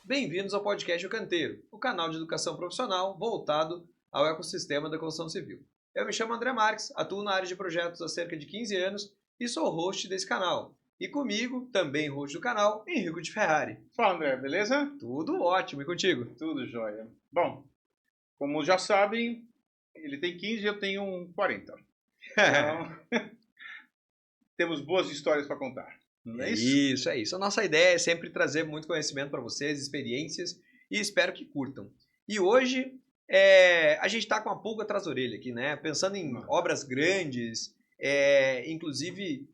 Bem-vindos ao podcast O Canteiro, o canal de educação profissional voltado ao ecossistema da construção civil. Eu me chamo André Marques, atuo na área de projetos há cerca de 15 anos e sou host desse canal. E comigo, também host do canal, Henrico de Ferrari. Fala, André, beleza? Tudo ótimo, e contigo? Tudo jóia. Bom, como já sabem, ele tem 15 e eu tenho 40. Então, temos boas histórias para contar. Não é isso? É isso. A nossa ideia é sempre trazer muito conhecimento para vocês, experiências, e espero que curtam. E hoje, a gente está com a pulga atrás da orelha aqui, né? Pensando em obras grandes, inclusive,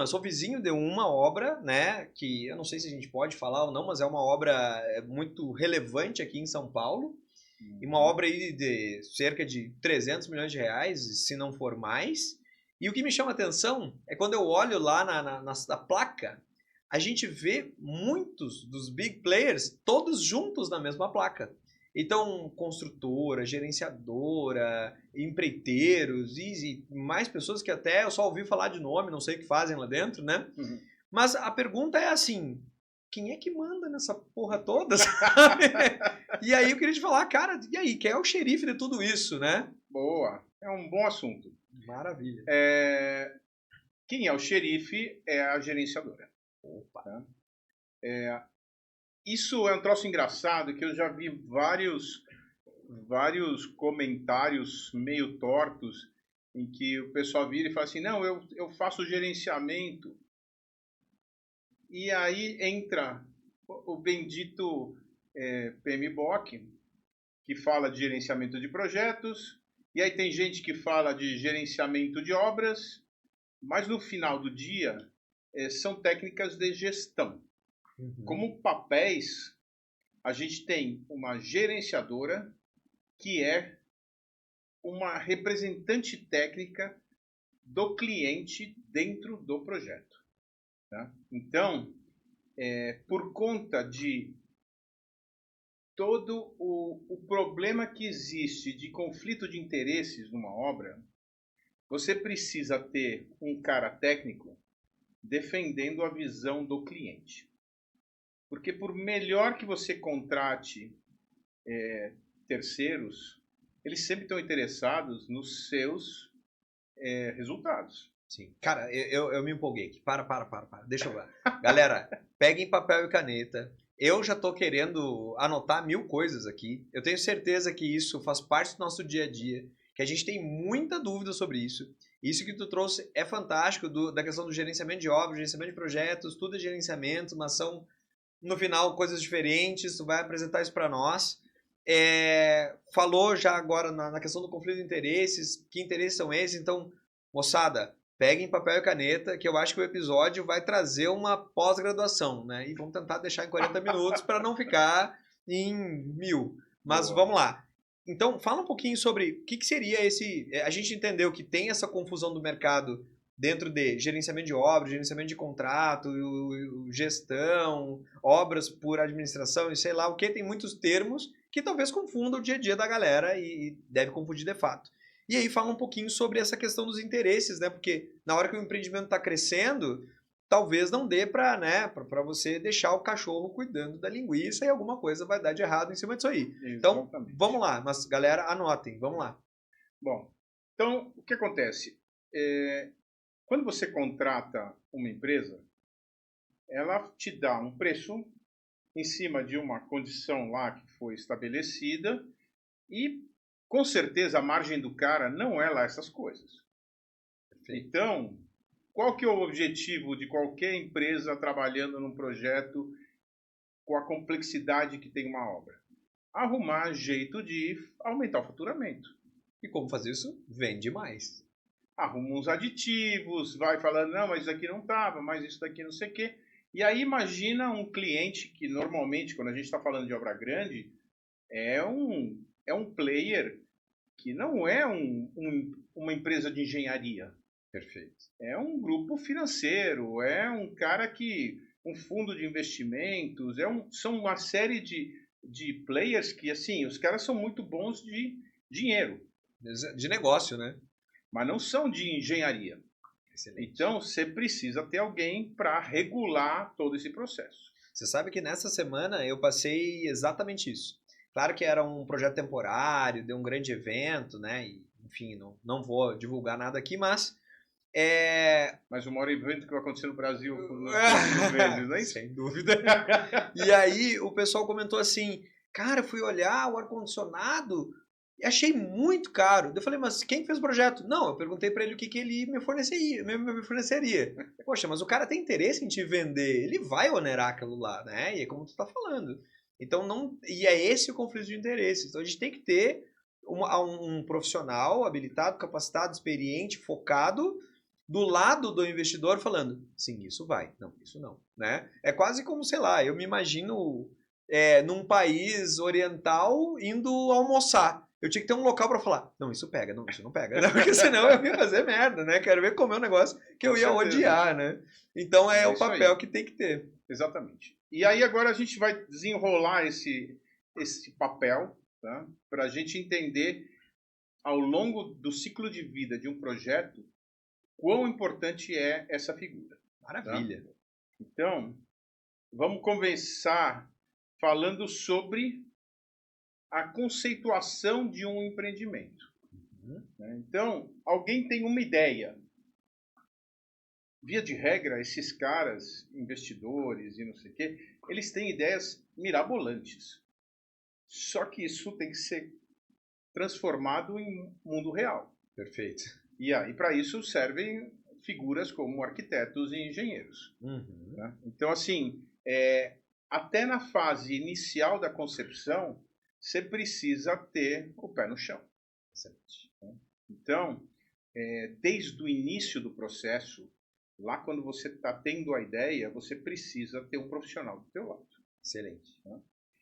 sou vizinho de uma obra, né? Que eu não sei se a gente pode falar ou não, mas é uma obra muito relevante aqui em São Paulo. E uma obra aí de cerca de 300 milhões de reais, se não for mais. E o que me chama a atenção é quando eu olho lá na placa, a gente vê muitos dos big players todos juntos na mesma placa. Então, construtora, gerenciadora, empreiteiros e mais pessoas que até eu só ouvi falar de nome, não sei o que fazem lá dentro, né? Uhum. Mas a pergunta é assim, quem é que manda nessa porra toda, sabe? E aí eu queria te falar, cara, e aí, quem é o xerife de tudo isso, né? Boa, é um bom assunto. Maravilha. Quem é o xerife é a gerenciadora. Opa. Tá? Isso é um troço engraçado, que eu já vi vários comentários meio tortos, em que o pessoal vira e fala assim, não, eu faço gerenciamento. E aí entra o bendito PMBOK, que fala de gerenciamento de projetos, e aí tem gente que fala de gerenciamento de obras, mas no final do dia são técnicas de gestão. Uhum. Como papéis, a gente tem uma gerenciadora, que é uma representante técnica do cliente dentro do projeto. Tá? Então, por conta de todo o problema que existe de conflito de interesses numa obra, você precisa ter um cara técnico defendendo a visão do cliente. Porque por melhor que você contrate terceiros, eles sempre estão interessados nos seus resultados. Sim. Cara, eu me empolguei aqui. Para. Deixa eu ver. Galera, peguem papel e caneta. Eu já tô querendo anotar 1000 coisas aqui. Eu tenho certeza que isso faz parte do nosso dia a dia, que a gente tem muita dúvida sobre isso. Isso que tu trouxe é fantástico, da questão do gerenciamento de obras, gerenciamento de projetos, tudo é gerenciamento, mas são, no final, coisas diferentes. Tu vai apresentar isso para nós. Falou já agora na questão do conflito de interesses, que interesses são esses, então, moçada, peguem papel e caneta, que eu acho que o episódio vai trazer uma pós-graduação, né? E vamos tentar deixar em 40 minutos para não ficar em 1000. Mas Boa. vamos lá. Então, fala um pouquinho sobre o que seria esse... A gente entendeu que tem essa confusão do mercado dentro de gerenciamento de obras, gerenciamento de contrato, gestão, obras por administração e sei lá o que. Tem muitos termos que talvez confundam o dia a dia da galera e deve confundir de fato. E aí fala um pouquinho sobre essa questão dos interesses, né? Porque na hora que o empreendimento está crescendo, talvez não dê para, né, para você deixar o cachorro cuidando da linguiça e alguma coisa vai dar de errado em cima disso aí. Exatamente. Então, vamos lá. Mas, galera, anotem. Vamos lá. Bom, então, o que acontece? Quando você contrata uma empresa, ela te dá um preço em cima de uma condição lá que foi estabelecida e, com certeza, a margem do cara não é lá essas coisas. Perfeito. Então, qual que é o objetivo de qualquer empresa trabalhando num projeto com a complexidade que tem uma obra? Arrumar jeito de aumentar o faturamento. E como fazer isso? Vende mais. Arruma uns aditivos, vai falando, não, mas isso aqui não estava, mas isso daqui não sei o quê. E aí imagina um cliente que normalmente, quando a gente está falando de obra grande, é um player que não é uma empresa de engenharia. Perfeito. É um grupo financeiro, é um cara que... um fundo de investimentos, são uma série de players que, assim, os caras são muito bons de dinheiro. De negócio, né? Mas não são de engenharia. Excelente. Então, você precisa ter alguém para regular todo esse processo. Você sabe que nessa semana eu passei exatamente isso. Claro que era um projeto temporário, de um grande evento, né? E, enfim, não vou divulgar nada aqui, mas Mas o maior evento que vai acontecer no Brasil nos próximos meses, não é isso? Sem dúvida. E aí o pessoal comentou assim, cara, fui olhar o ar-condicionado e achei muito caro. Eu falei, mas quem fez o projeto? Não, eu perguntei para ele o que ele me forneceria. Poxa, mas o cara tem interesse em te vender, ele vai onerar aquilo lá, né? E é como tu tá falando. Então não, e é esse o conflito de interesses. Então a gente tem que ter um profissional habilitado, capacitado, experiente, focado do lado do investidor falando, sim, isso vai, não, isso não, né? É quase como, sei lá, eu me imagino num país oriental indo almoçar. Eu tinha que ter um local para falar, não, isso pega, não, isso não pega, né? Porque senão eu ia fazer merda, né? Quero ver comer um negócio que eu ia odiar, né? Então é o papel que tem que ter. Exatamente. E aí agora a gente vai desenrolar esse papel, tá? Para a gente entender ao longo do ciclo de vida de um projeto quão importante é essa figura. Maravilha. Tá? Então, vamos conversar falando sobre a conceituação de um empreendimento. Então, alguém tem uma ideia. Via de regra, esses caras, investidores e não sei o quê, eles têm ideias mirabolantes. Só que isso tem que ser transformado em mundo real. Perfeito. E aí, para isso, servem figuras como arquitetos e engenheiros. Uhum. Né? Então, assim, até na fase inicial da concepção, você precisa ter o pé no chão. Excelente. Então, desde o início do processo, lá quando você está tendo a ideia, você precisa ter um profissional do teu lado. Excelente.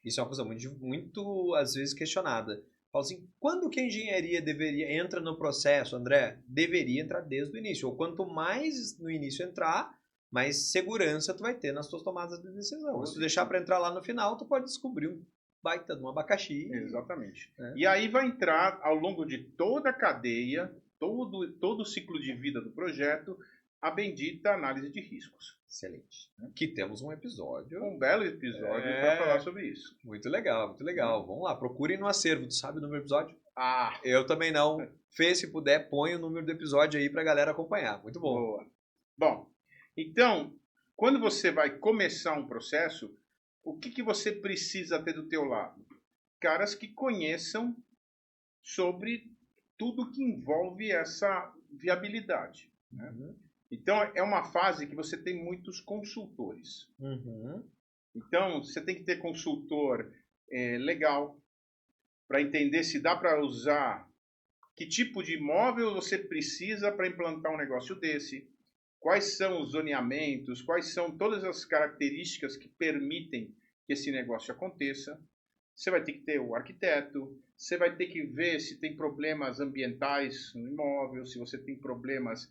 Isso é uma coisa muito às vezes questionada. Fala assim, quando que a engenharia entra no processo, André? Deveria entrar desde o início. Ou quanto mais no início entrar, mais segurança tu vai ter nas tuas tomadas de decisão. Se tu deixar para entrar lá no final, tu pode descobrir um baita de um abacaxi. Exatamente. E aí vai entrar, ao longo de toda a cadeia, todo o ciclo de vida do projeto, a bendita análise de riscos. Excelente. Que temos um episódio. Um belo episódio para falar sobre isso. Muito legal, muito legal. Vamos lá, procurem no acervo. Tu sabe o número do episódio? Ah! Eu também não. Fê, se puder, põe o número do episódio aí pra galera acompanhar. Muito bom. Boa. Bom, então, quando você vai começar um processo, o que você precisa ter do teu lado? Caras que conheçam sobre tudo que envolve essa viabilidade. Né? Uhum. Então, é uma fase que você tem muitos consultores. Uhum. Então, você tem que ter consultor legal para entender se dá para usar, que tipo de imóvel você precisa para implantar um negócio desse, quais são os zoneamentos, quais são todas as características que permitem que esse negócio aconteça. Você vai ter que ter o arquiteto, você vai ter que ver se tem problemas ambientais no imóvel, se você tem problemas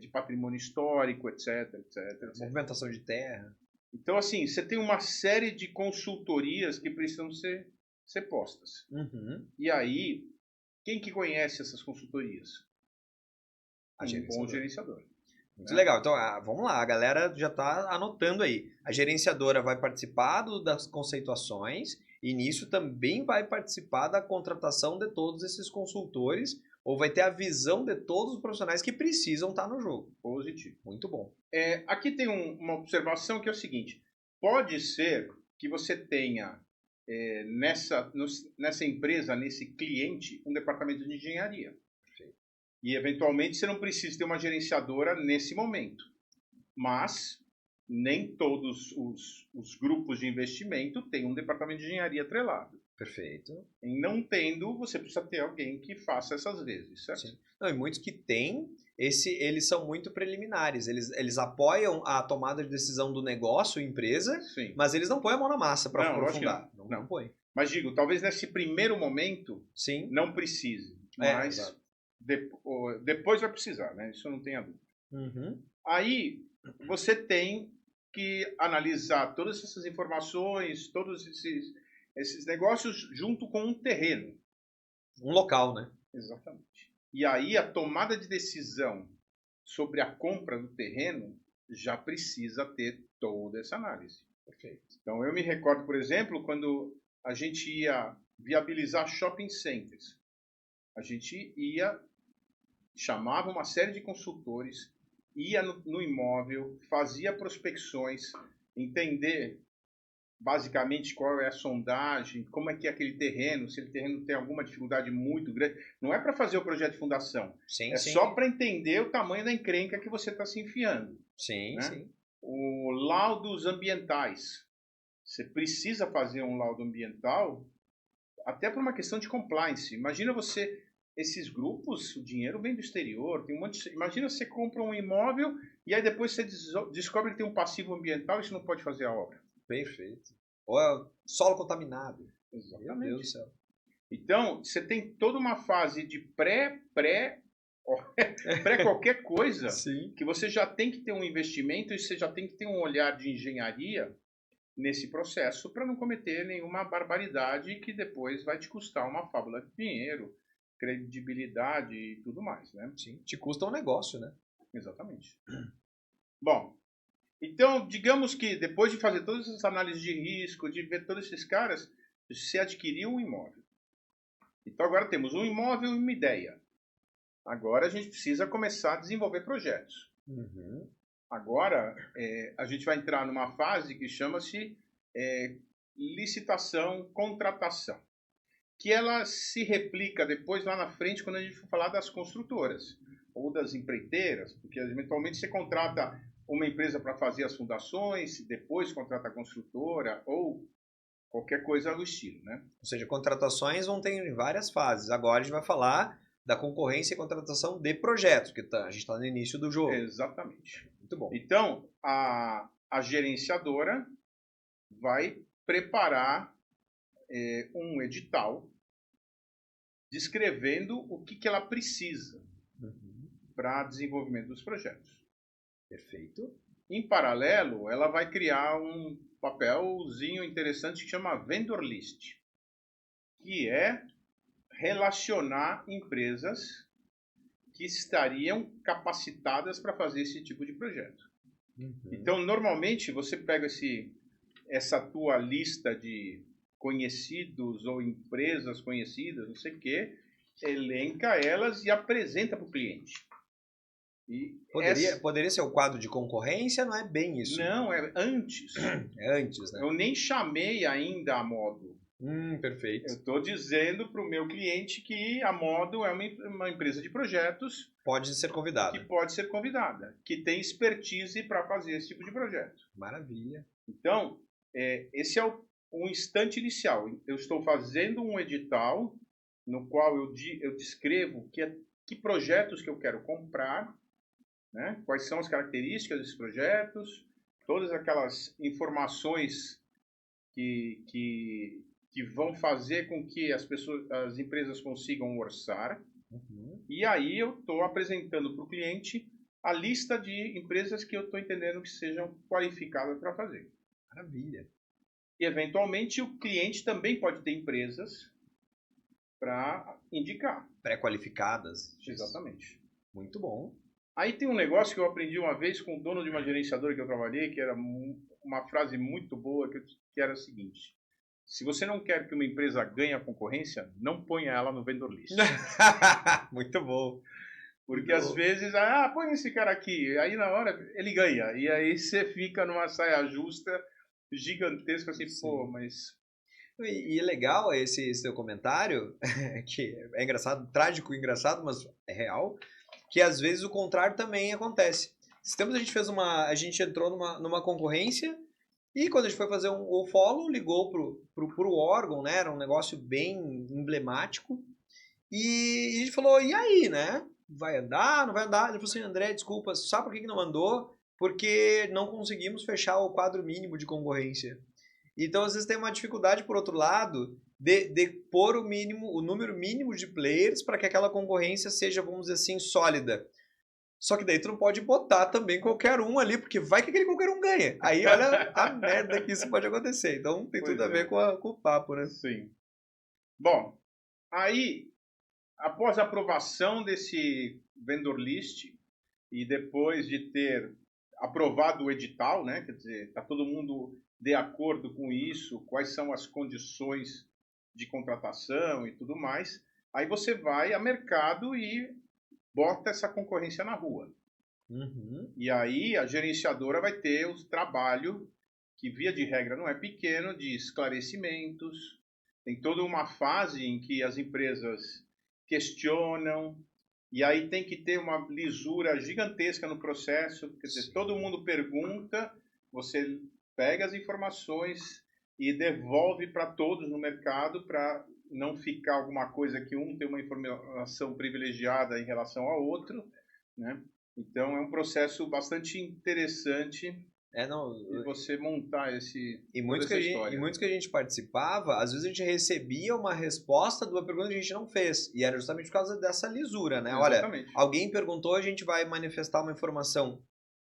de patrimônio histórico, etc, etc. Movimentação de terra. Então, assim, você tem uma série de consultorias que precisam ser postas. Uhum. E aí, quem que conhece essas consultorias? Um bom gerenciador. Muito legal. Então, vamos lá. A galera já está anotando aí. A gerenciadora vai participar das conceituações e nisso também vai participar da contratação de todos esses consultores ou vai ter a visão de todos os profissionais que precisam estar no jogo. Positivo. Muito bom. Aqui tem uma observação que é o seguinte. Pode ser que você tenha nessa empresa, nesse cliente, um departamento de engenharia. E, eventualmente, você não precisa ter uma gerenciadora nesse momento. Mas nem todos os grupos de investimento têm um departamento de engenharia atrelado. Perfeito. E não tendo, você precisa ter alguém que faça essas vezes, certo? Sim. Não, e muitos que têm, eles são muito preliminares. Eles apoiam a tomada de decisão do negócio, empresa, Sim. Mas eles não põem a mão na massa para aprofundar. Não põe. Mas digo, talvez nesse primeiro momento Sim. não precise. Mas depois vai precisar, né? Isso não tem a dúvida. Uhum. Aí você tem que analisar todas essas informações, todos esses negócios junto com um terreno. Um local, né? Exatamente. E aí a tomada de decisão sobre a compra do terreno já precisa ter toda essa análise. Perfeito. Então, eu me recordo, por exemplo, quando a gente ia viabilizar shopping centers. A gente chamava uma série de consultores, ia no imóvel, fazia prospecções, entender basicamente qual é a sondagem, como é que é aquele terreno, se aquele terreno tem alguma dificuldade muito grande. Não é para fazer o projeto de fundação, Sim, é sim. só para entender o tamanho da encrenca que você está se enfiando. Sim, né? sim. O laudos ambientais. Você precisa fazer um laudo ambiental até por uma questão de compliance. Imagina você, esses grupos, o dinheiro vem do exterior, tem um monte de... Imagina você compra um imóvel e aí depois você descobre que tem um passivo ambiental e você não pode fazer a obra. Perfeito. Ou solo contaminado. Exatamente. Meu Deus do céu. Então, você tem toda uma fase de pré qualquer coisa, Sim. que você já tem que ter um investimento e você já tem que ter um olhar de engenharia nesse processo para não cometer nenhuma barbaridade que depois vai te custar uma fábula de dinheiro, credibilidade e tudo mais, né? Sim. Te custa um negócio, né? Exatamente. Bom, então, digamos que depois de fazer todas essas análises de risco, de ver todos esses caras, você adquiriu um imóvel. Então agora temos um imóvel e uma ideia. Agora a gente precisa começar a desenvolver projetos. Uhum. Agora a gente vai entrar numa fase que chama-se licitação, contratação. Que ela se replica depois lá na frente quando a gente for falar das construtoras ou das empreiteiras, porque eventualmente você contrata uma empresa para fazer as fundações, depois contrata a construtora ou qualquer coisa do estilo, né? Ou seja, contratações vão ter em várias fases. Agora a gente vai falar da concorrência e contratação de projetos, que a gente está no início do jogo. Exatamente. Muito bom. Então, a gerenciadora vai preparar um edital descrevendo o que ela precisa para desenvolvimento dos projetos. Perfeito. Em paralelo, ela vai criar um papelzinho interessante que chama Vendor List, que é relacionar empresas que estariam capacitadas para fazer esse tipo de projeto. Então, normalmente, você pega essa tua lista de conhecidos ou empresas conhecidas, não sei o quê, elenca elas e apresenta para o cliente. E poderia ser o quadro de concorrência, não é bem isso. Não, é antes. É antes, né? Eu nem chamei ainda a Modo. Perfeito. Eu estou dizendo para o meu cliente que a Modo é uma empresa de projetos. Pode ser convidada. Que pode ser convidada. Que tem expertise para fazer esse tipo de projeto. Maravilha. Então, esse é o instante inicial. Eu estou fazendo um edital no qual eu descrevo que projetos que eu quero comprar, né? Quais são as características desses projetos, todas aquelas informações que vão fazer com que as empresas consigam orçar. E aí eu estou apresentando para o cliente a lista de empresas que eu estou entendendo que sejam qualificadas para fazer. Maravilha. E, eventualmente, o cliente também pode ter empresas para indicar. Pré-qualificadas. Exatamente. Muito bom. Aí tem um negócio que eu aprendi uma vez com o dono de uma gerenciadora que eu trabalhei, que era uma frase muito boa, que era o seguinte: se você não quer que uma empresa ganhe a concorrência, não ponha ela no vendor list. Muito bom. Porque às vezes, põe esse cara aqui, aí na hora ele ganha. E aí você fica numa saia justa gigantesca, assim, Sim. pô, mas... E é legal esse teu comentário, que é engraçado, trágico e engraçado, mas é real, que às vezes o contrário também acontece. Esse tempo a gente entrou numa concorrência e quando a gente foi fazer o follow, ligou pro órgão, né? Era um negócio bem emblemático. E a gente falou, e aí, né? Vai andar, não vai andar? Ele falou assim, André, desculpa, sabe por que não andou? Porque não conseguimos fechar o quadro mínimo de concorrência. Então, às vezes tem uma dificuldade, por outro lado, de pôr o número mínimo de players para que aquela concorrência seja, vamos dizer assim, sólida. Só que daí tu não pode botar também qualquer um ali, porque vai que aquele qualquer um ganha. Aí olha a merda que isso pode acontecer. Então tem tudo a ver com o papo, né? Sim. Bom, aí, após a aprovação desse vendor list e depois de ter aprovado o edital, né? Quer dizer, tá todo mundo de acordo com isso, quais são as condições de contratação e tudo mais. Aí você vai a mercado e bota essa concorrência na rua. Uhum. E aí a gerenciadora vai ter o trabalho, que via de regra não é pequeno, de esclarecimentos. Tem toda uma fase em que as empresas questionam, e aí tem que ter uma lisura gigantesca no processo, quer dizer, todo mundo pergunta, você pega as informações e devolve para todos no mercado para não ficar alguma coisa que um tem uma informação privilegiada em relação ao outro, né? Então é um processo bastante interessante Não, de você montar esse e muitos que a gente participava, às vezes a gente recebia uma resposta de uma pergunta que a gente não fez, e era justamente por causa dessa lisura, né? Exatamente. Olha, alguém perguntou, a gente vai manifestar uma informação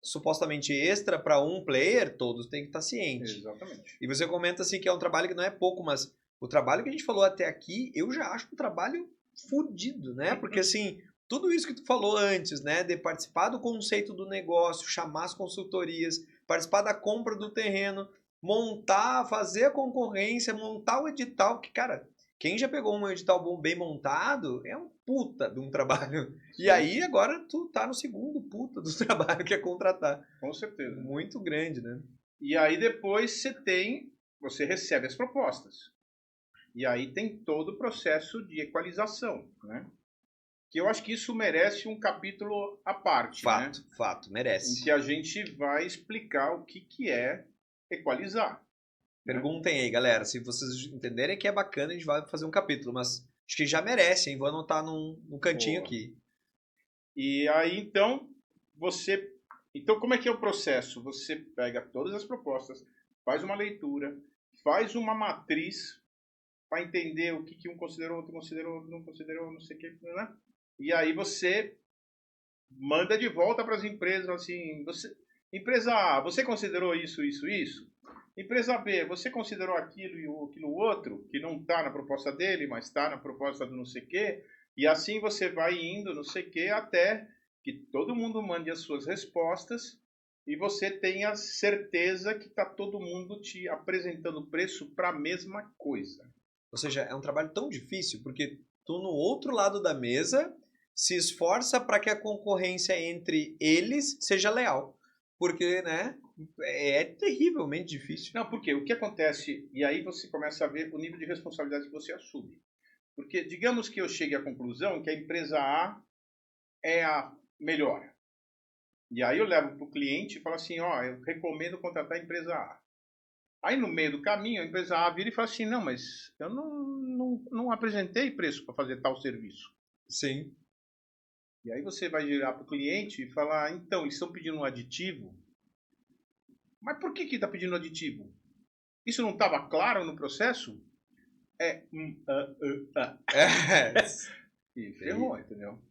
supostamente extra para um player, todos têm que estar cientes. Exatamente. E você comenta assim que é um trabalho que não é pouco, mas o trabalho que a gente falou até aqui, eu já acho um trabalho fodido, né? Porque assim, tudo isso que tu falou antes, né, de participar do conceito do negócio, chamar as consultorias, participar da compra do terreno, montar, fazer a concorrência, montar o edital, que, cara, quem já pegou um edital bem montado é um puta de um trabalho. Sim. E aí agora tu tá no segundo puta do trabalho, que é contratar. Com certeza. Muito grande, né? E aí depois você recebe as propostas. E aí tem todo o processo de equalização, né? Que eu acho que isso merece um capítulo à parte, fato, né? Fato, merece. Em que a gente vai explicar o que é equalizar. Perguntem aí, galera, se vocês entenderem que é bacana, a gente vai fazer um capítulo, mas acho que já merece, hein? Vou anotar num cantinho aqui. E aí, então, Então, como é que é o processo? Você pega todas as propostas, faz uma leitura, faz uma matriz para entender o que um considerou, outro considerou, não considerou, não sei o que, né? E aí você manda de volta para as empresas assim, empresa A, você considerou isso, isso, isso? Empresa B, você considerou aquilo e aquilo outro, que não está na proposta dele, mas está na proposta do não sei o quê? E assim você vai indo, não sei o quê, até que todo mundo mande as suas respostas e você tenha certeza que está todo mundo te apresentando preço para a mesma coisa. Ou seja, é um trabalho tão difícil, porque tu no outro lado da mesa se esforça para que a concorrência entre eles seja leal. Porque, né, é terrivelmente difícil. Não, porque o que acontece, e aí você começa a ver o nível de responsabilidade que você assume. Porque digamos que eu chegue à conclusão que a empresa A é a melhor. E aí eu levo para o cliente e falo assim, ó, eu recomendo contratar a empresa A. Aí no meio do caminho a empresa A vira e fala assim, não, mas eu não apresentei preço para fazer tal serviço. Sim. E aí você vai girar para o cliente e falar, então, eles estão pedindo um aditivo. Mas por que está pedindo aditivo? Isso não estava claro no processo? E ferrou, entendeu?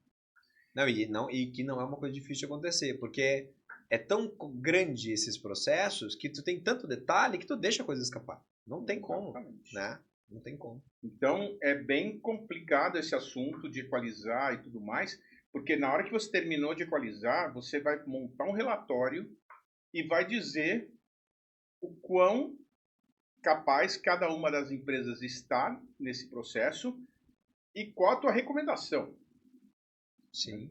E que não é uma coisa difícil de acontecer, porque é tão grande esses processos que tu tem tanto detalhe que tu deixa a coisa escapar. Não tem como, né? Não tem como. Então, é bem complicado esse assunto de equalizar e tudo mais, porque na hora que você terminou de equalizar, você vai montar um relatório e vai dizer o quão capaz cada uma das empresas está nesse processo e qual a tua recomendação. Sim.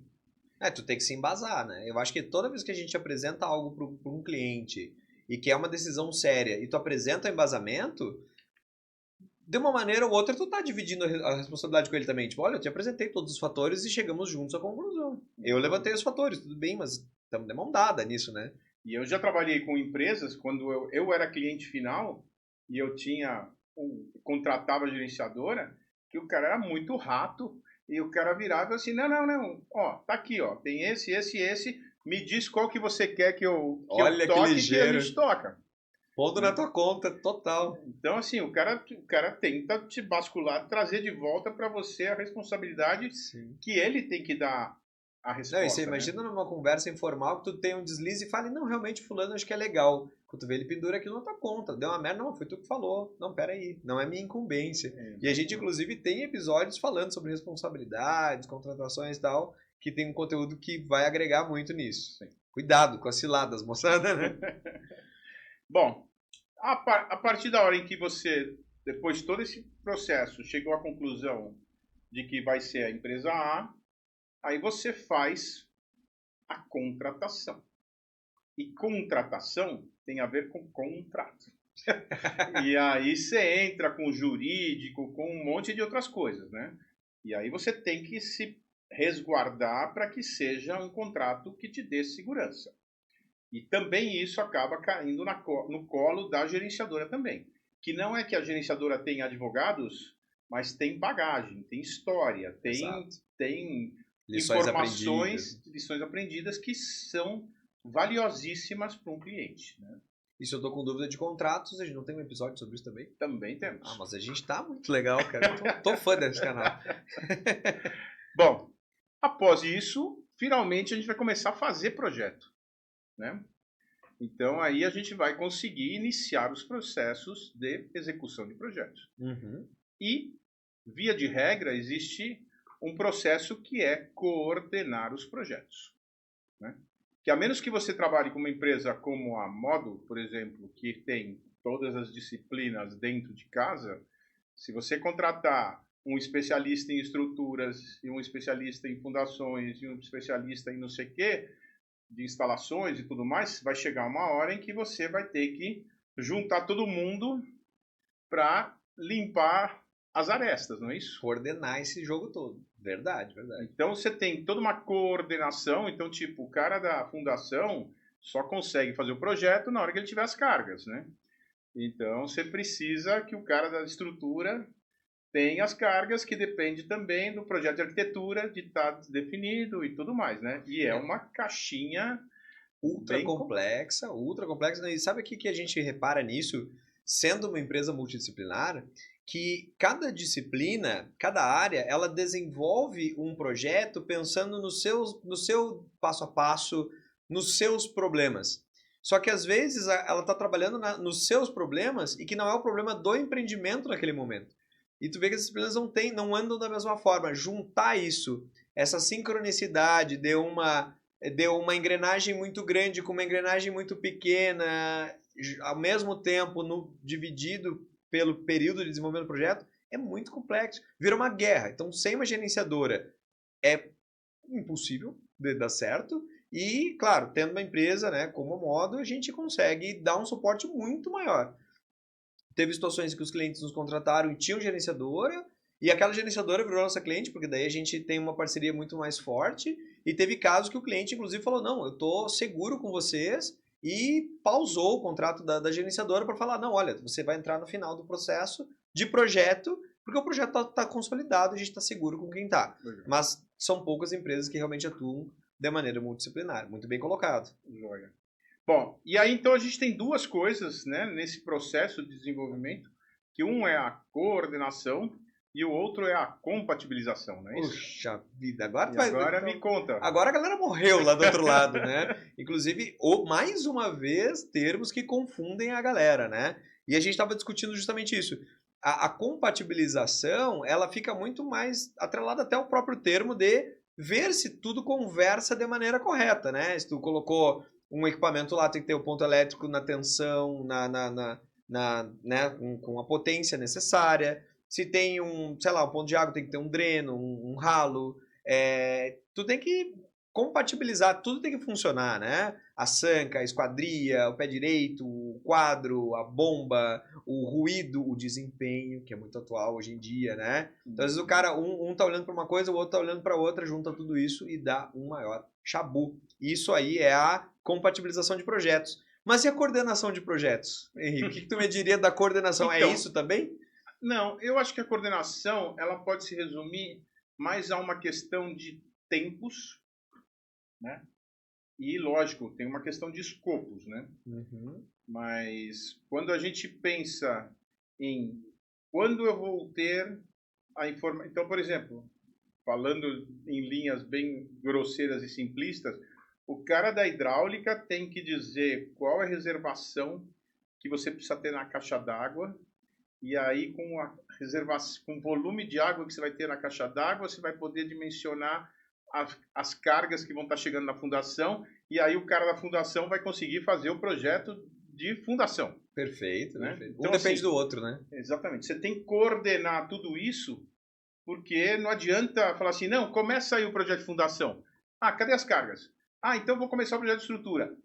Tu tem que se embasar, né? Eu acho que toda vez que a gente apresenta algo para um cliente e que é uma decisão séria e tu apresenta o embasamento, de uma maneira ou outra tu tá dividindo a responsabilidade com ele também. Tipo, olha, eu te apresentei todos os fatores e chegamos juntos à conclusão. Eu levantei os fatores, tudo bem, mas estamos de mão dada nisso, né? E eu já trabalhei com empresas quando eu era cliente final e eu contratava a gerenciadora, que o cara era muito rato e o cara virava assim, não, ó, tá aqui, ó, tem esse, me diz qual que você quer que eu toque que a gente toca. Pondo na tua conta, total. Então, assim, o cara tenta te bascular, trazer de volta para você a responsabilidade que ele tem que dar a resposta. Não, e você imagina numa conversa informal que tu tem um deslize e fale, não, realmente fulano acho que é legal. Quando tu vê ele pendura aquilo na tua conta. Deu uma merda, não, foi tu que falou. Não, peraí, não é minha incumbência. E a gente, inclusive, tem episódios falando sobre responsabilidades, contratações e tal, que tem um conteúdo que vai agregar muito nisso. Sim. Cuidado com as ciladas, moçada, né? Bom, A partir da hora em que você, depois de todo esse processo, chegou à conclusão de que vai ser a empresa A, aí você faz a contratação. E contratação tem a ver com contrato. E aí você entra com jurídico, com um monte de outras coisas, né? E aí você tem que se resguardar para que seja um contrato que te dê segurança. E também isso acaba caindo no colo da gerenciadora também. Que não é que a gerenciadora tem advogados, mas tem bagagem, tem história, tem informações, lições aprendidas que são valiosíssimas para um cliente, né? E se eu tô com dúvida de contratos, a gente não tem um episódio sobre isso também? Também temos. Ah, mas a gente tá muito legal, cara. Eu tô fã desse canal. Bom, após isso, finalmente a gente vai começar a fazer projeto, né? Então aí a gente vai conseguir iniciar os processos de execução de projetos. Uhum. E, via de regra, existe um processo que é coordenar os projetos, né? Que a menos que você trabalhe com uma empresa como a Modo, por exemplo, que tem todas as disciplinas dentro de casa, se você contratar um especialista em estruturas, e um especialista em fundações, e um especialista em não sei o quê, de instalações e tudo mais, vai chegar uma hora em que você vai ter que juntar todo mundo para limpar as arestas, não é isso? Coordenar esse jogo todo. Verdade, verdade. Então você tem toda uma coordenação, então tipo, o cara da fundação só consegue fazer o projeto na hora que ele tiver as cargas, né? Então você precisa que o cara da estrutura tenha as cargas, que depende também do projeto de arquitetura, de estar definido e tudo mais, né? E é uma caixinha ultra complexa. E sabe o que a gente repara nisso, sendo uma empresa multidisciplinar? Que cada disciplina, cada área, ela desenvolve um projeto pensando no seu passo a passo, nos seus problemas. Só que às vezes ela está trabalhando nos seus problemas e que não é o problema do empreendimento naquele momento. E tu vê que as disciplinas não andam da mesma forma. Juntar isso, essa sincronicidade de uma engrenagem muito grande com uma engrenagem muito pequena, ao mesmo tempo dividido pelo período de desenvolvimento do projeto, é muito complexo. Vira uma guerra. Então, sem uma gerenciadora, é impossível de dar certo. E, claro, tendo uma empresa, né, como a Modo, a gente consegue dar um suporte muito maior. Teve situações em que os clientes nos contrataram e tinham gerenciadora, e aquela gerenciadora virou nossa cliente, porque daí a gente tem uma parceria muito mais forte. E teve casos que o cliente, inclusive, falou, não, eu estou seguro com vocês, e pausou o contrato da gerenciadora para falar, não, olha, você vai entrar no final do processo de projeto, porque o projeto está consolidado, a gente está seguro com quem está. Mas são poucas empresas que realmente atuam de maneira multidisciplinar. Muito bem colocado. Joia. Bom, e aí então a gente tem duas coisas, né, nesse processo de desenvolvimento, que um é a coordenação e o outro é a compatibilização, não é isso? Puxa vida, agora me conta. Agora a galera morreu lá do outro lado, né? Inclusive, mais uma vez, termos que confundem a galera, né? E a gente estava discutindo justamente isso. A compatibilização, ela fica muito mais atrelada até ao próprio termo de ver se tudo conversa de maneira correta, né? Se tu colocou um equipamento lá, tem que ter o ponto elétrico na tensão, né, com a potência necessária. Se tem um ponto de água, tem que ter um dreno, um ralo. Tu tem que compatibilizar, tudo tem que funcionar, né? A sanca, a esquadria, o pé direito, o quadro, a bomba, o ruído, o desempenho, que é muito atual hoje em dia, né? Então, às vezes o cara, um tá olhando para uma coisa, o outro tá olhando para outra, junta tudo isso e dá um maior chabu. Isso aí é a compatibilização de projetos. Mas e a coordenação de projetos, Henrique? O que tu me diria da coordenação? Então, é isso também? Não, eu acho que a coordenação ela pode se resumir mais a uma questão de tempos, né? E, lógico, tem uma questão de escopos, né? Uhum. Mas quando a gente pensa em quando eu vou ter a informação... Então, por exemplo, falando em linhas bem grosseiras e simplistas, o cara da hidráulica tem que dizer qual é a reservação que você precisa ter na caixa d'água, e aí com a reservação, com o volume de água que você vai ter na caixa d'água, você vai poder dimensionar as cargas que vão estar chegando na fundação, e aí o cara da fundação vai conseguir fazer o projeto de fundação. Perfeito, né? perfeito. Então, Um depende assim, do outro, né? Exatamente. Você tem que coordenar tudo isso, porque não adianta falar assim, não, começa aí o projeto de fundação. Ah, cadê as cargas? Ah, então vou começar o projeto de estrutura.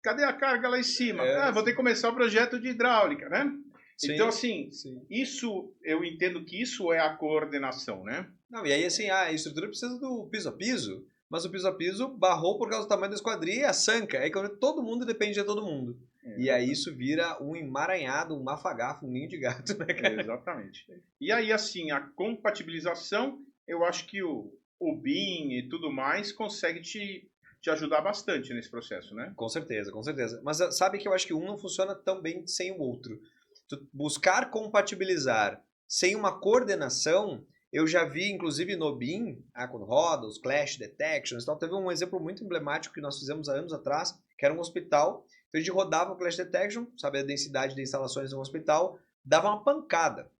Cadê a carga lá em cima? Vou ter que começar o projeto de hidráulica, né? Sim, então, assim, sim. isso, eu entendo que isso é a coordenação, né? Não, e aí assim, a estrutura precisa do piso a piso, mas o piso a piso barrou por causa do tamanho da esquadria e a sanca. Aí quando todo mundo depende de todo mundo. E aí isso vira um emaranhado, um mafagafo, um ninho de gato, né, cara? Exatamente. E aí, assim, a compatibilização, eu acho que o BIM e tudo mais consegue te ajudar bastante nesse processo, né? Com certeza, com certeza. Mas sabe que eu acho que um não funciona tão bem sem o outro. Tu buscar compatibilizar sem uma coordenação, eu já vi, inclusive no BIM, quando roda, os clash detections e tal, teve um exemplo muito emblemático que nós fizemos há anos atrás, que era um hospital. Então a gente rodava o clash detection, sabe a densidade de instalações no hospital, dava uma pancada,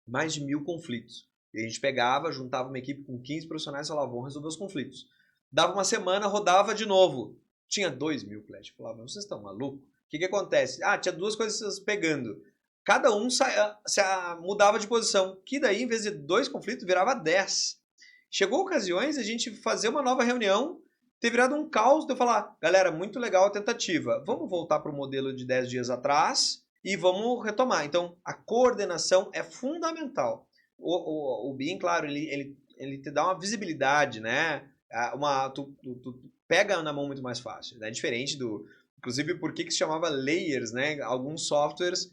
mais de 1000 conflitos. E a gente pegava, juntava uma equipe com 15 profissionais e falava, vamos resolver os conflitos. Dava uma semana, rodava de novo. Tinha 2000 clash. Eu falava, vocês estão malucos? O que acontece? Tinha duas coisas pegando. Cada um mudava de posição, que daí, em vez de 2 conflitos, virava 10. Chegou ocasiões a gente fazer uma nova reunião, ter virado um caos de eu falar, galera, muito legal a tentativa, vamos voltar para o modelo de 10 dias atrás e vamos retomar. Então, a coordenação é fundamental. O BIM, claro, ele te dá uma visibilidade, né? Tu pega na mão muito mais fácil, né? Diferente do... Inclusive, por que se chamava layers, né? Alguns softwares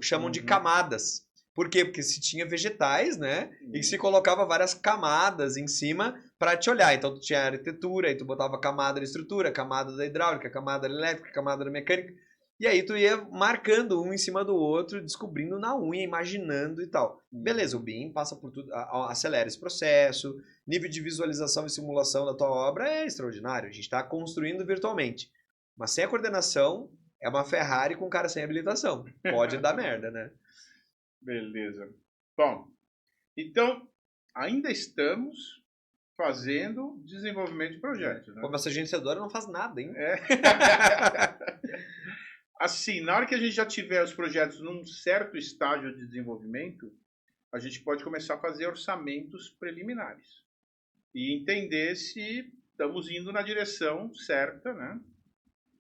chamam de camadas. Por quê? Porque se tinha vegetais, né? E se colocava várias camadas em cima para te olhar. Então, tu tinha arquitetura, aí tu botava camada da estrutura, camada da hidráulica, camada da elétrica, camada da mecânica. E aí tu ia marcando um em cima do outro, descobrindo na unha, imaginando e tal. Beleza, o BIM passa por tudo, acelera esse processo, nível de visualização e simulação da tua obra é extraordinário. A gente está construindo virtualmente. Mas sem a coordenação, é uma Ferrari com cara sem habilitação. Pode dar merda, né? Beleza. Bom, então, ainda estamos fazendo desenvolvimento de projetos, né? Pô, mas essa agenciadora não faz nada, hein? Assim, na hora que a gente já tiver os projetos num certo estágio de desenvolvimento, a gente pode começar a fazer orçamentos preliminares e entender se estamos indo na direção certa, né?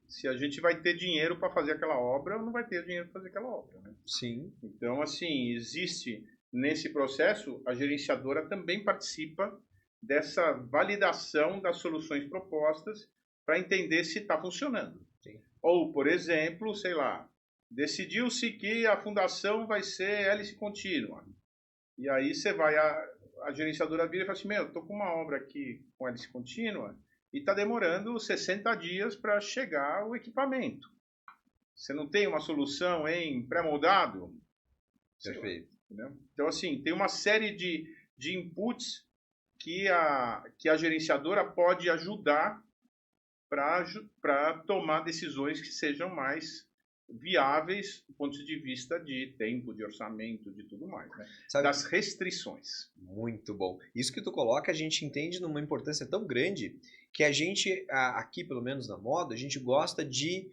Se a gente vai ter dinheiro para fazer aquela obra ou não vai ter dinheiro para fazer aquela obra, né? Sim. Então, assim, existe nesse processo, a gerenciadora também participa dessa validação das soluções propostas para entender se está funcionando. Sim. Ou, por exemplo, sei lá, decidiu-se que a fundação vai ser hélice contínua. E aí você vai, a gerenciadora vira e fala assim, estou com uma obra aqui com hélice contínua e está demorando 60 dias para chegar o equipamento. Você não tem uma solução em pré-moldado? Perfeito. Entendeu? Então, assim, tem uma série de inputs que a gerenciadora pode ajudar para tomar decisões que sejam mais viáveis do ponto de vista de tempo, de orçamento, de tudo mais, né? Das restrições. Muito bom. Isso que tu coloca, a gente entende numa importância tão grande que a gente, aqui pelo menos na moda, a gente gosta de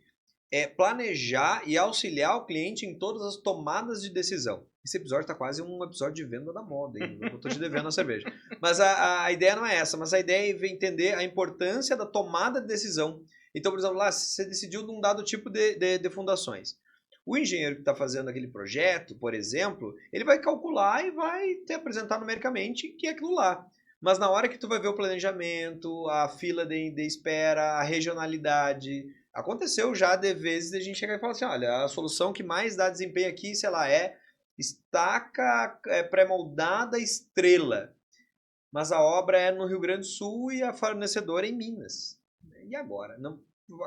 planejar e auxiliar o cliente em todas as tomadas de decisão. Esse episódio está quase um episódio de venda da moda, hein? Eu estou te devendo a cerveja. Mas a ideia não é essa, mas a ideia é entender a importância da tomada de decisão. Então, por exemplo, lá, você decidiu de um dado tipo de fundações. O engenheiro que está fazendo aquele projeto, por exemplo, ele vai calcular e vai te apresentar numericamente que é aquilo lá. Mas na hora que tu vai ver o planejamento, a fila de espera, a regionalidade, aconteceu já de vezes a gente chegar e falar assim, olha, a solução que mais dá desempenho aqui, sei lá, é estaca pré-moldada estrela. Mas a obra é no Rio Grande do Sul e a fornecedora é em Minas. E agora? Não,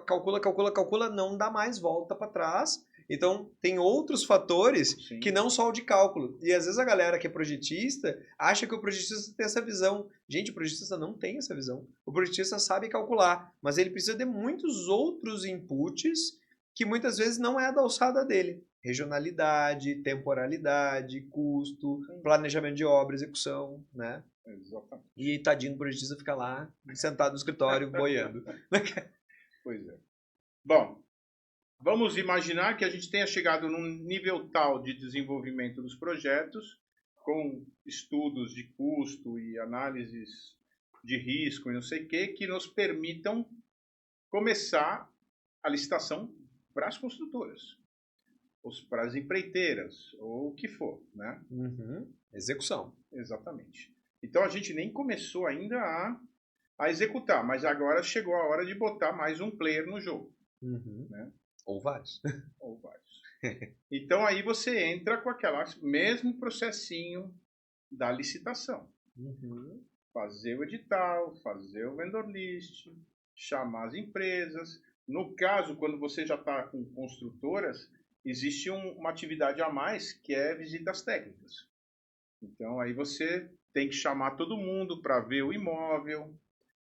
calcula, não dá mais volta para trás. Então, tem outros fatores que não só o de cálculo. E às vezes a galera que é projetista acha que o projetista tem essa visão. Gente, o projetista não tem essa visão. O projetista sabe calcular, mas ele precisa de muitos outros inputs que muitas vezes não é da alçada dele. Regionalidade, temporalidade, custo, planejamento de obra, execução, né? Exatamente. E tadinho do projetista fica lá, sentado no escritório, boiando. Pois é. Bom, vamos imaginar que a gente tenha chegado num nível tal de desenvolvimento dos projetos, com estudos de custo e análises de risco e não sei o que nos permitam começar a licitação para as construtoras, ou para as empreiteiras, ou o que for, né? Execução. Exatamente. Então a gente nem começou ainda a executar, mas agora chegou a hora de botar mais um player no jogo. Né? Ou vários. Ou vários. Então aí você entra com aquele mesmo processinho da licitação. Fazer o edital, fazer o vendor list, chamar as empresas. No caso, quando você já está com construtoras, existe uma atividade a mais que é visitas técnicas. Então aí você tem que chamar todo mundo para ver o imóvel,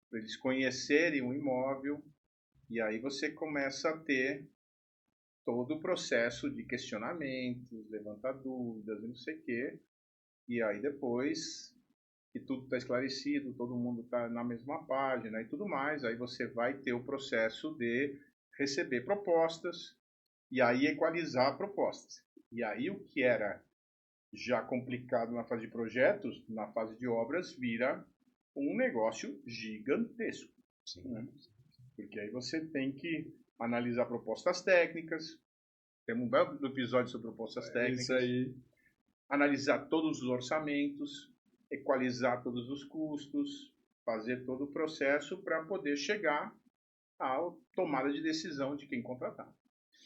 para eles conhecerem o imóvel, e aí você começa a ter todo o processo de questionamentos, levantar dúvidas, não sei o quê, e aí depois que tudo está esclarecido, todo mundo está na mesma página e tudo mais, aí você vai ter o processo de receber propostas e aí equalizar propostas. E aí o que era já complicado na fase de projetos, na fase de obras, vira um negócio gigantesco. Né? Porque aí você tem que analisar propostas técnicas, temos um belo episódio sobre propostas técnicas, isso aí. Analisar todos os orçamentos, equalizar todos os custos, fazer todo o processo para poder chegar à tomada de decisão de quem contratar.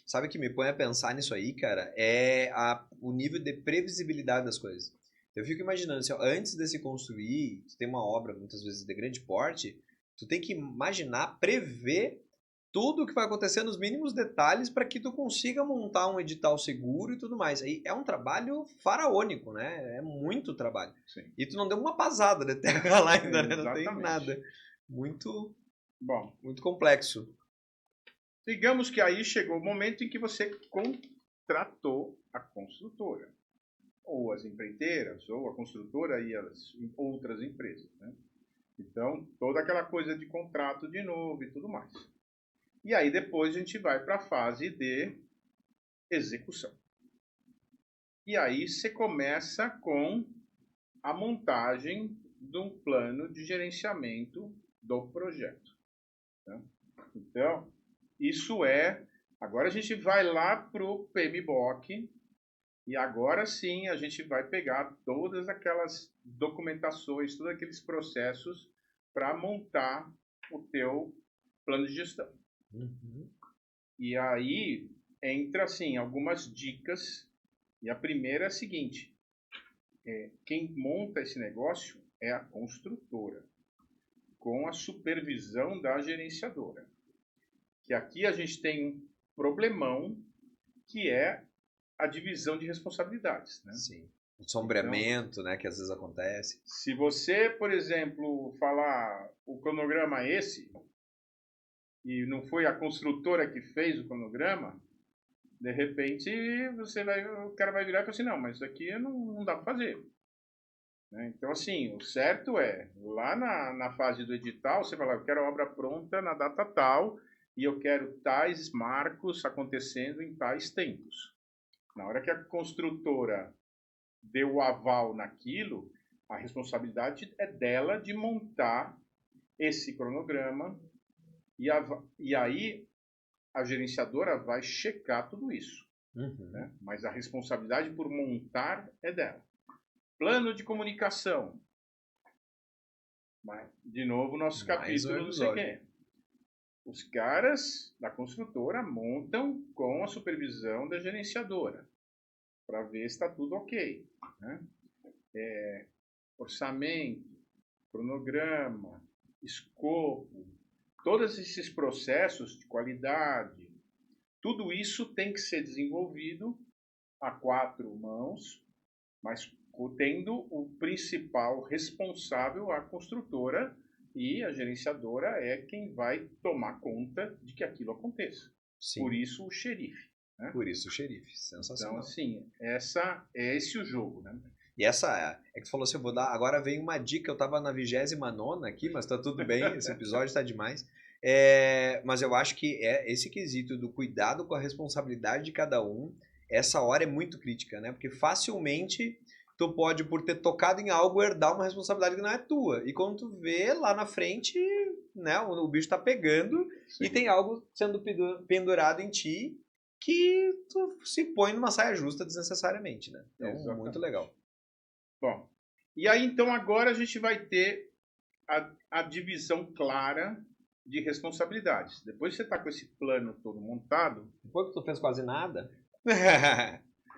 Sabe o que me põe a pensar nisso aí, cara? O nível de previsibilidade das coisas. Eu fico imaginando, assim, ó, antes de se construir, tu tem uma obra muitas vezes de grande porte, tu tem que imaginar, prever tudo o que vai acontecer nos mínimos detalhes para que tu consiga montar um edital seguro e tudo mais. Aí é um trabalho faraônico, né? É muito trabalho. Sim. E tu não deu uma pasada de terra lá ainda, né? Não tem Exatamente. nada. Muito complexo. Digamos que aí chegou o momento em que você contratou a construtora, ou as empreiteiras, ou a construtora e as outras empresas, né? Então, toda aquela coisa de contrato de novo e tudo mais. E aí depois a gente vai para a fase de execução. E aí você começa com a montagem de um plano de gerenciamento do projeto. Né? Então, isso é... Agora a gente vai lá para o PMBOK e agora sim a gente vai pegar todas aquelas documentações, todos aqueles processos para montar o teu plano de gestão. E aí entra assim algumas dicas. E a primeira é a seguinte: quem monta esse negócio é a construtora, com a supervisão da gerenciadora. Que aqui a gente tem um problemão, que é a divisão de responsabilidades. Né? Sim. O sombreamento, então, né, que às vezes acontece. Se você, por exemplo, falar o cronograma é esse, e não foi a construtora que fez o cronograma, de repente o cara vai virar e falar assim, não, mas isso aqui não dá para fazer. Né? Então, assim, o certo é, lá na fase do edital, você fala, eu quero a obra pronta na data tal, e eu quero tais marcos acontecendo em tais tempos. Na hora que a construtora deu o aval naquilo, a responsabilidade é dela de montar esse cronograma, e aí a gerenciadora vai checar tudo isso. Né? Mas a responsabilidade por montar é dela. Plano de comunicação. De novo, nosso capítulo, não sei quem. Os caras da construtora montam com a supervisão da gerenciadora, para ver se está tudo ok. Né? Orçamento, cronograma, escopo, todos esses processos de qualidade, tudo isso tem que ser desenvolvido a 4 mãos, mas tendo o principal responsável, a construtora, e a gerenciadora é quem vai tomar conta de que aquilo aconteça. Sim. Por isso o xerife. Né? Por isso o xerife. Sensacional. Então, assim, esse é o jogo, né? E essa é que tu falou assim, eu vou dar. Agora vem uma dica, eu tava na 29ª aqui, mas tá tudo bem, esse episódio tá demais. Mas eu acho que esse quesito do cuidado com a responsabilidade de cada um, essa hora é muito crítica, né? Porque facilmente tu pode, por ter tocado em algo, herdar uma responsabilidade que não é tua. E quando tu vê lá na frente, né, o bicho tá pegando e tem algo sendo pendurado em ti que tu se põe numa saia justa desnecessariamente, né? Então, Exatamente. muito legal. Bom, e aí então agora a gente vai ter a divisão clara de responsabilidades. Depois que você está com esse plano todo montado, Depois que tu fez quase nada,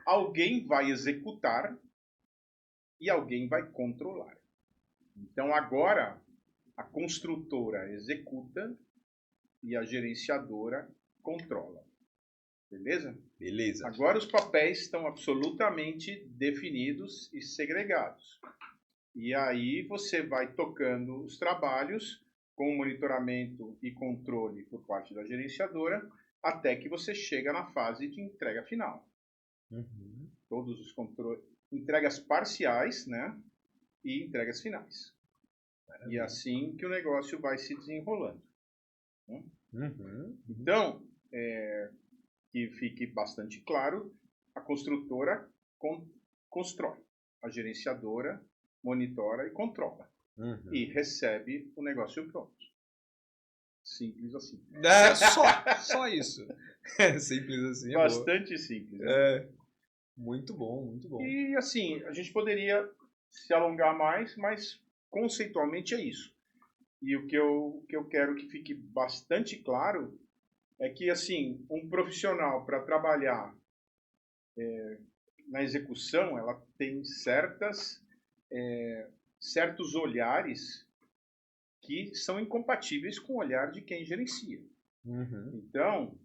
alguém vai executar e alguém vai controlar. Então agora a construtora executa e a gerenciadora controla. Beleza? beleza. Agora os papéis estão absolutamente definidos e segregados. E aí você vai tocando os trabalhos com monitoramento e controle por parte da gerenciadora até que você chega na fase de entrega final. Uhum. Todos os controles, entregas parciais, né? E entregas finais. Maravilha. E assim que o negócio vai se desenrolando. Né? Uhum. Então, que fique bastante claro, a construtora constrói, a gerenciadora monitora e controla. Uhum. E recebe o negócio pronto. Simples assim. Só isso. Simples assim. Bastante simples. Né? Muito bom, muito bom. E assim, a gente poderia se alongar mais, mas conceitualmente é isso. E o que eu quero que fique bastante claro é que assim, um profissional para trabalhar na execução, ela tem certos olhares que são incompatíveis com o olhar de quem gerencia. Uhum. Então,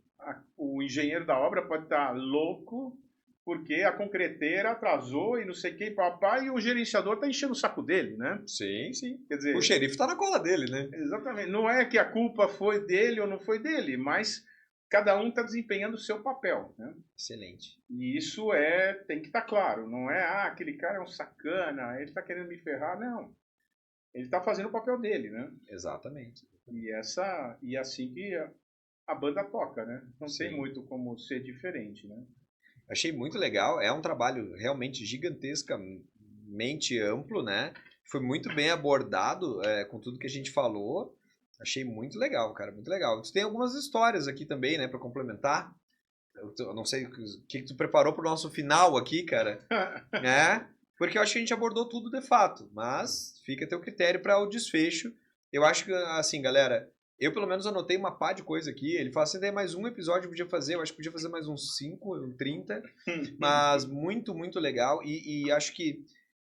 o engenheiro da obra pode estar louco porque a concreteira atrasou e não sei quem, papai, e o gerenciador está enchendo o saco dele, né? Sim, sim. Quer dizer, o xerife está na cola dele, né? Exatamente. Não é que a culpa foi dele ou não foi dele, mas cada um está desempenhando o seu papel, né? Excelente. E isso tem que estar claro. Não é, aquele cara é um sacana, ele está querendo me ferrar. Não. Ele está fazendo o papel dele, né? Exatamente. E é assim que a banda toca, né? Não Sim. tem muito como ser diferente, né? Achei muito legal. É um trabalho realmente gigantescamente amplo, né? Foi muito bem abordado com tudo que a gente falou. Achei muito legal, cara. Muito legal. Tu tem algumas histórias aqui também, né? Para complementar. Eu não sei o que tu preparou pro nosso final aqui, cara. Né? Porque eu acho que a gente abordou tudo de fato. Mas fica a teu critério para o desfecho. Eu acho que, assim, galera, eu pelo menos anotei uma pá de coisa aqui. Ele fala assim, tem mais um episódio que podia fazer. Eu acho que podia fazer mais uns 5, 30. Mas muito, muito legal. E acho que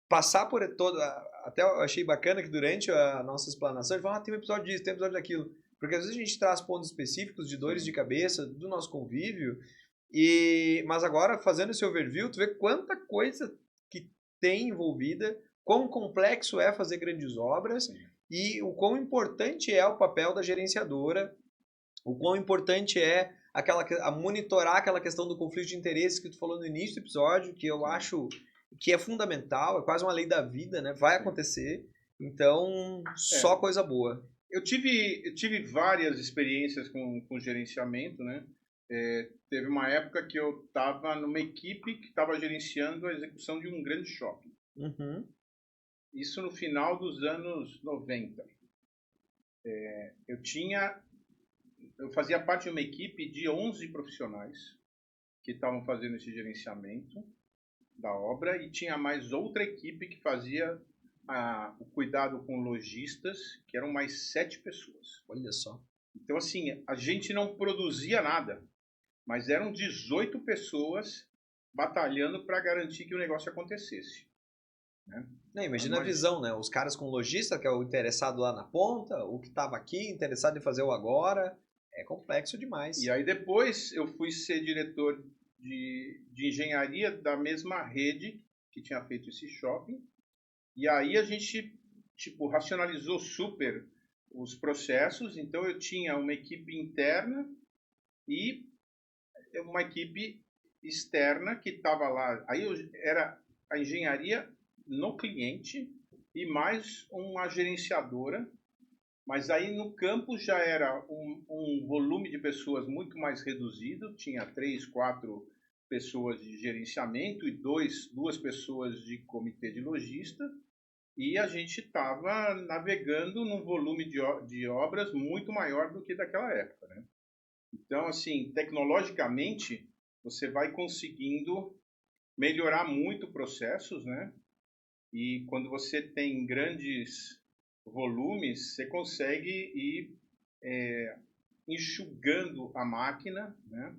passar por todo... Até eu achei bacana que durante a nossa explanação ele falou, tem um episódio disso, tem um episódio daquilo. Porque às vezes a gente traz pontos específicos de dores de cabeça, do nosso convívio. Mas agora, fazendo esse overview, tu vê quanta coisa que tem envolvida, quão complexo é fazer grandes obras e o quão importante é o papel da gerenciadora, o quão importante é a monitorar aquela questão do conflito de interesses que tu falou no início do episódio, que eu acho que é fundamental, é quase uma lei da vida, né? Vai acontecer. Então, só coisa boa. Eu tive várias experiências com gerenciamento, né? Teve uma época que eu estava numa equipe que estava gerenciando a execução de um grande shopping. Uhum. Isso no final dos anos 90. Eu fazia parte de uma equipe de 11 profissionais que estavam fazendo esse gerenciamento da obra e tinha mais outra equipe que fazia o cuidado com lojistas, que eram mais 7 pessoas. Olha só. Então, assim, a gente não produzia nada, mas eram 18 pessoas batalhando para garantir que o negócio acontecesse. Né? Imagina a visão, né? Os caras com o lojista, que é o interessado lá na ponta, o que estava aqui, interessado em fazer o agora. É complexo demais. E aí depois eu fui ser diretor de engenharia da mesma rede que tinha feito esse shopping. E aí a gente, racionalizou super os processos. Então eu tinha uma equipe interna e uma equipe externa que estava lá. Aí era a engenharia no cliente e mais uma gerenciadora Mas aí no campo já era um volume de pessoas muito mais reduzido, tinha 3, 4 pessoas de gerenciamento e duas pessoas de comitê de lojista, e a gente estava navegando num volume de obras muito maior do que daquela época, né? Então, assim, tecnologicamente, você vai conseguindo melhorar muito processos, né? E quando você tem grandes volumes, você consegue ir enxugando a máquina, né?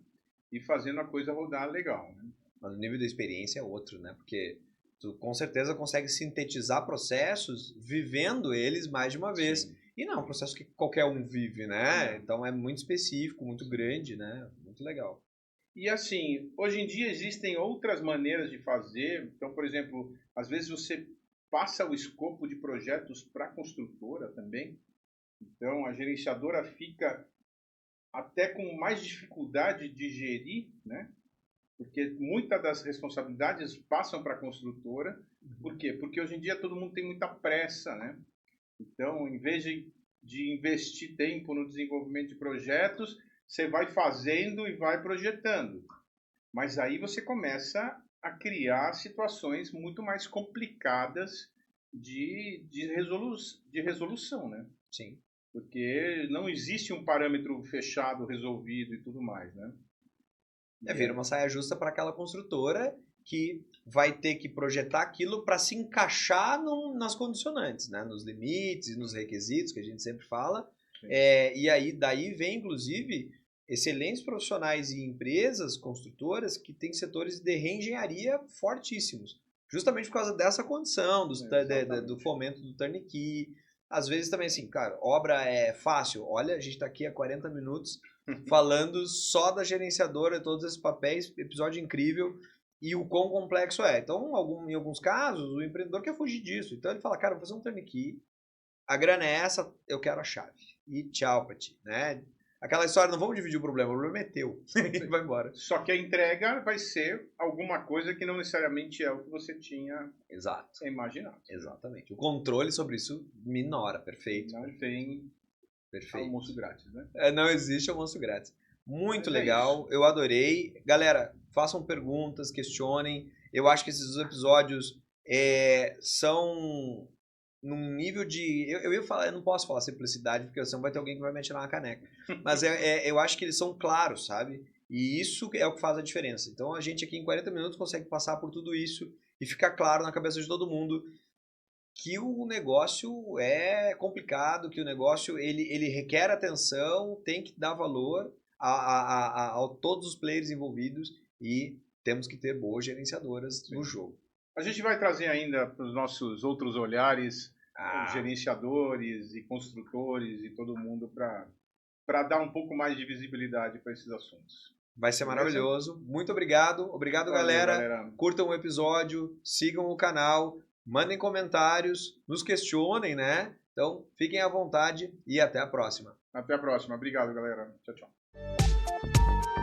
E fazendo a coisa rodar legal, né? Mas o nível da experiência é outro, né? Porque tu com certeza consegue sintetizar processos vivendo eles mais de uma vez. Sim. E não é um processo que qualquer um vive, né? Não. Então é muito específico, muito grande, né? Muito legal. E assim, hoje em dia existem outras maneiras de fazer. Então, por exemplo, às vezes você passa o escopo de projetos para a construtora também. Então, a gerenciadora fica até com mais dificuldade de gerir, né? Porque muitas das responsabilidades passam para a construtora. Por quê? Porque hoje em dia todo mundo tem muita pressa, né? Então, em vez de investir tempo no desenvolvimento de projetos, você vai fazendo e vai projetando. Mas aí você começa a criar situações muito mais complicadas de resolução, né? Sim. Porque não existe um parâmetro fechado, resolvido e tudo mais, né? Vira uma saia justa para aquela construtora que vai ter que projetar aquilo para se encaixar nas condicionantes, né? Nos limites e nos requisitos que a gente sempre fala. E aí daí vem, inclusive, excelentes profissionais e empresas construtoras que têm setores de reengenharia fortíssimos. Justamente por causa dessa condição, do fomento do turnkey. Às vezes também assim, cara, obra é fácil. Olha, a gente está aqui há 40 minutos falando só da gerenciadora, todos esses papéis, episódio incrível e o quão complexo é. Então, em alguns casos, o empreendedor quer fugir disso. Então ele fala, cara, vou fazer um turnkey, a grana é essa, eu quero a chave. E tchau pra ti, né? Aquela história, não vamos dividir o problema é teu. E vai embora. Só que a entrega vai ser alguma coisa que não necessariamente é o que você tinha imaginado. Exatamente. O controle sobre isso minora, perfeito. Não tem almoço grátis, né? Não existe almoço grátis. Muito legal, eu adorei. Galera, façam perguntas, questionem. Eu acho que esses episódios são num nível de... Eu ia falar, eu não posso falar simplicidade, porque senão vai ter alguém que vai me atirar na caneca. Mas eu acho que eles são claros, sabe? E isso é o que faz a diferença. Então a gente aqui em 40 minutos consegue passar por tudo isso e ficar claro na cabeça de todo mundo que o negócio é complicado, que o negócio ele requer atenção, tem que dar valor a todos os players envolvidos e temos que ter boas gerenciadoras no jogo. A gente vai trazer ainda para os nossos outros olhares, gerenciadores e construtores e todo mundo para dar um pouco mais de visibilidade para esses assuntos. Vai ser maravilhoso. Muito obrigado. Obrigado, galera. Curtam o episódio, sigam o canal, mandem comentários, nos questionem, né? Então, fiquem à vontade e até a próxima. Até a próxima. Obrigado, galera. Tchau, tchau.